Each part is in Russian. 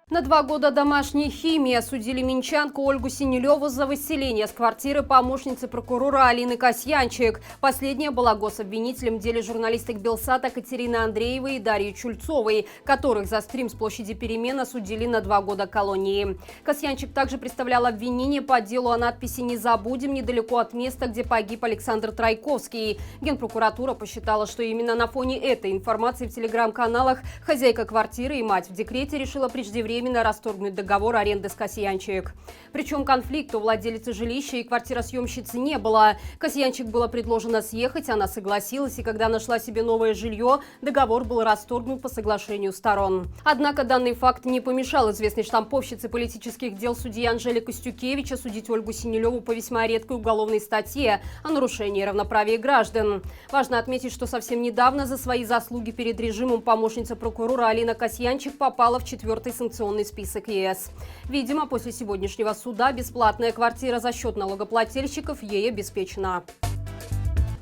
На 2 года домашней химии осудили минчанку Ольгу Синелеву за выселение с квартиры помощницы прокурора Алины Касьянчик. Последняя была гособвинителем в деле журналисток Белсата Катерины Андреевой и Дарьи Чульцовой, которых за стрим с площади Перемен осудили на 2 года колонии. Касьянчик также представляла обвинение по делу о надписи «Не забудем» недалеко от места, где погиб Александр Трайковский. Генпрокуратура посчитала, что именно на фоне этой информации в телеграм-каналах хозяйка квартиры и мать в декрете решила преждевременно расторгнуть договор аренды с Касьянчик. Причем конфликта у владелицы жилища и квартиросъемщицы не было. Касьянчик было предложено съехать, она согласилась, и когда нашла себе новое жилье, договор был расторгнут по соглашению сторон. Однако данный факт не помешал известной штамповщице политических дел судьи Анжеле Костюкевич осудить Ольгу Синелеву по весьма редкой уголовной статье о нарушении равноправия граждан. Важно отметить, что совсем недавно за свои заслуги перед режимом помощница прокурора Алина Касьянчик попала в 4-й санкционный список ЕС. Видимо, после сегодняшнего суда бесплатная квартира за счет налогоплательщиков ей обеспечена.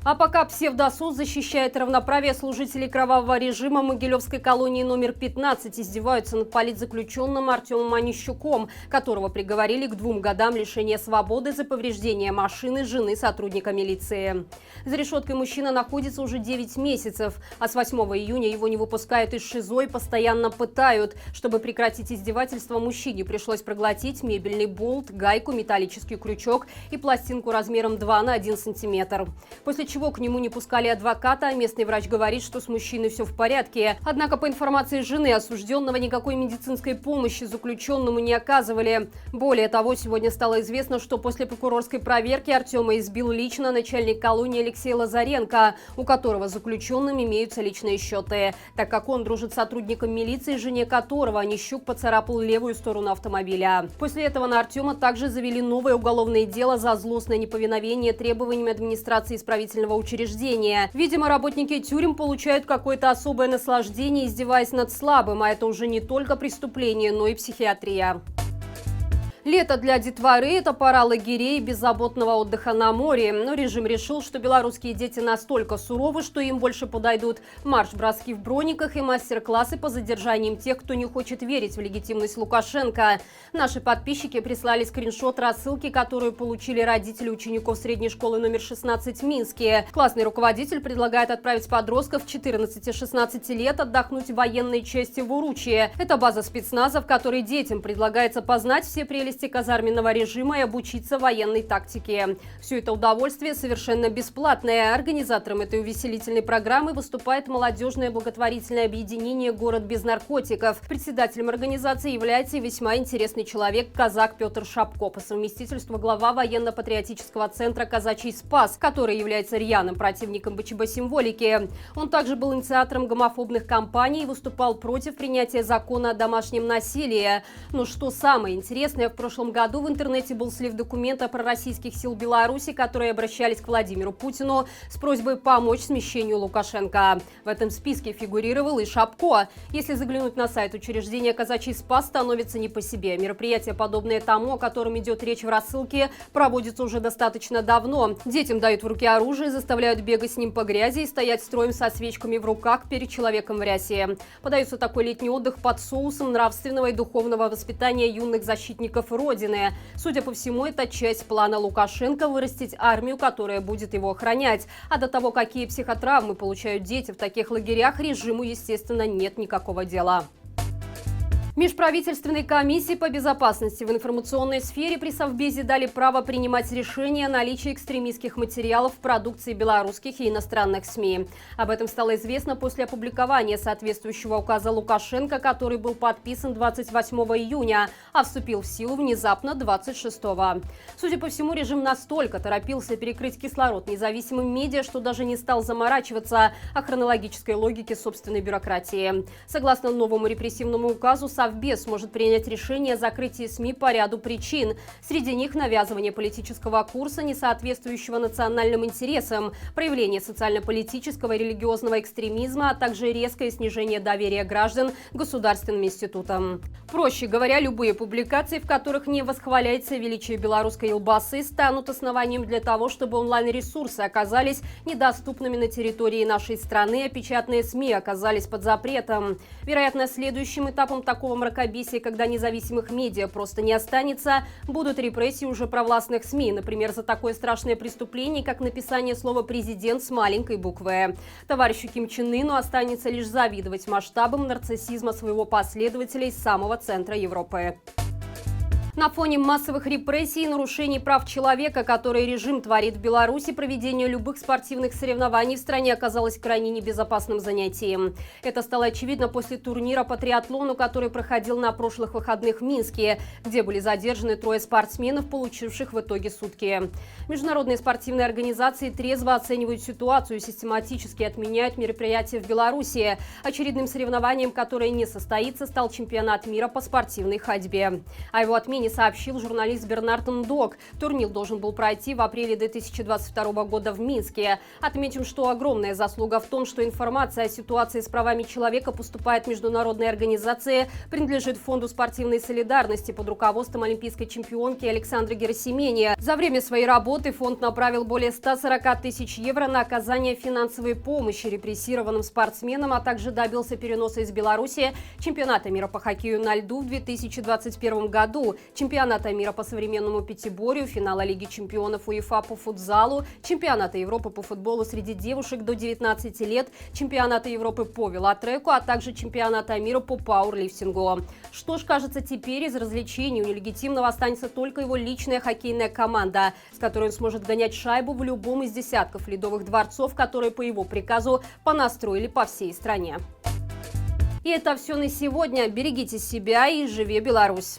А пока псевдосуд защищает равноправие служителей кровавого режима Могилевской колонии номер 15, издеваются над политзаключенным Артемом Онищуком, которого приговорили к 2 годам лишения свободы за повреждение машины жены сотрудника милиции. За решеткой мужчина находится уже 9 месяцев, а с 8 июня его не выпускают из ШИЗО и постоянно пытают. Чтобы прекратить издевательство, мужчине пришлось проглотить мебельный болт, гайку, металлический крючок и пластинку размером 2 на 1 сантиметр. После чего к нему не пускали адвоката, а местный врач говорит, что с мужчиной все в порядке. Однако, по информации жены осужденного, никакой медицинской помощи заключенному не оказывали. Более того, сегодня стало известно, что после прокурорской проверки Артема избил лично начальник колонии Алексей Лазаренко, у которого с заключенным имеются личные счеты, так как он дружит с сотрудником милиции, жене которого Онищук поцарапал левую сторону автомобиля. После этого на Артема также завели новое уголовное дело за злостное неповиновение требованиям администрации исправительного учреждения. Видимо, работники тюрем получают какое-то особое наслаждение, издеваясь над слабым, а это уже не только преступление, но и психиатрия. Лето для детворы – это пора лагерей и беззаботного отдыха на море. Но режим решил, что белорусские дети настолько суровы, что им больше подойдут марш-броски в брониках и мастер-классы по задержаниям тех, кто не хочет верить в легитимность Лукашенко. Наши подписчики прислали скриншот рассылки, которую получили родители учеников средней школы номер 16 в Минске. Классный руководитель предлагает отправить подростков 14-16 лет отдохнуть в военной части в Уручье. Это база спецназа, в которой детям предлагается познать все прелести казарменного режима и обучиться военной тактике. Все это удовольствие совершенно бесплатное. Организатором этой увеселительной программы выступает молодежное благотворительное объединение «Город без наркотиков». Председателем организации является и весьма интересный человек казак Петр Шапко, по совместительству глава военно-патриотического центра «Казачий спас», который является рьяным противником БЧБ-символики. Он также был инициатором гомофобных кампаний и выступал против принятия закона о домашнем насилии. Но что самое интересное, в прошлом году в интернете был слив документа пророссийских сил Беларуси, которые обращались к Владимиру Путину с просьбой помочь смещению Лукашенко. В этом списке фигурировал и Шапко. Если заглянуть на сайт учреждения «Казачий спас», становится не по себе. Мероприятия, подобные тому, о котором идет речь в рассылке, проводятся уже достаточно давно. Детям дают в руки оружие, заставляют бегать с ним по грязи и стоять строем со свечками в руках перед человеком в рясе. Подается такой летний отдых под соусом нравственного и духовного воспитания юных защитников Родины. Судя по всему, это часть плана Лукашенко вырастить армию, которая будет его охранять. А до того, какие психотравмы получают дети в таких лагерях, режиму, естественно, нет никакого дела. Межправительственной комиссии по безопасности в информационной сфере при Совбезе дали право принимать решения о наличии экстремистских материалов в продукции белорусских и иностранных СМИ. Об этом стало известно после опубликования соответствующего указа Лукашенко, который был подписан 28 июня, а вступил в силу внезапно 26-го. Судя по всему, режим настолько торопился перекрыть кислород независимым медиа, что даже не стал заморачиваться о хронологической логике собственной бюрократии. Согласно новому репрессивному указу, Совбез может принять решение о закрытии СМИ по ряду причин. Среди них навязывание политического курса, не соответствующего национальным интересам, проявление социально-политического и религиозного экстремизма, а также резкое снижение доверия граждан к государственным институтам. Проще говоря, любые публикации, в которых не восхваляется величие белорусской колбасы, станут основанием для того, чтобы онлайн-ресурсы оказались недоступными на территории нашей страны, а печатные СМИ оказались под запретом. Вероятно, следующим этапом такого мракобесия, когда независимых медиа просто не останется, будут репрессии уже провластных СМИ, например, за такое страшное преступление, как написание слова «президент» с маленькой буквы. Товарищу Ким Чен Ыну останется лишь завидовать масштабам нарциссизма своего последователя из самого центра Европы. На фоне массовых репрессий и нарушений прав человека, которые режим творит в Беларуси, проведение любых спортивных соревнований в стране оказалось крайне небезопасным занятием. Это стало очевидно после турнира по триатлону, который проходил на прошлых выходных в Минске, где были задержаны 3 спортсменов, получивших в итоге сутки. Международные спортивные организации трезво оценивают ситуацию и систематически отменяют мероприятия в Беларуси. Очередным соревнованием, которое не состоится, стал чемпионат мира по спортивной ходьбе. О его отмене сообщил журналист Бернард Ндок. Турнир должен был пройти в апреле 2022 года в Минске. Отметим, что огромная заслуга в том, что информация о ситуации с правами человека поступает в международные организации, принадлежит Фонду спортивной солидарности под руководством олимпийской чемпионки Александры Герасимени. За время своей работы фонд направил более 140 тысяч евро на оказание финансовой помощи репрессированным спортсменам, а также добился переноса из Беларуси чемпионата мира по хоккею на льду в 2021 году, чемпионата мира по современному пятиборью, финала Лиги чемпионов УЕФА по футзалу, чемпионата Европы по футболу среди девушек до 19 лет, чемпионата Европы по велотреку, а также чемпионата мира по пауэрлифтингу. Что ж, кажется, теперь из развлечений у нелегитимного останется только его личная хоккейная команда, с которой он сможет гонять шайбу в любом из десятков ледовых дворцов, которые по его приказу понастроили по всей стране. И это все на сегодня. Берегите себя и живи Беларусь!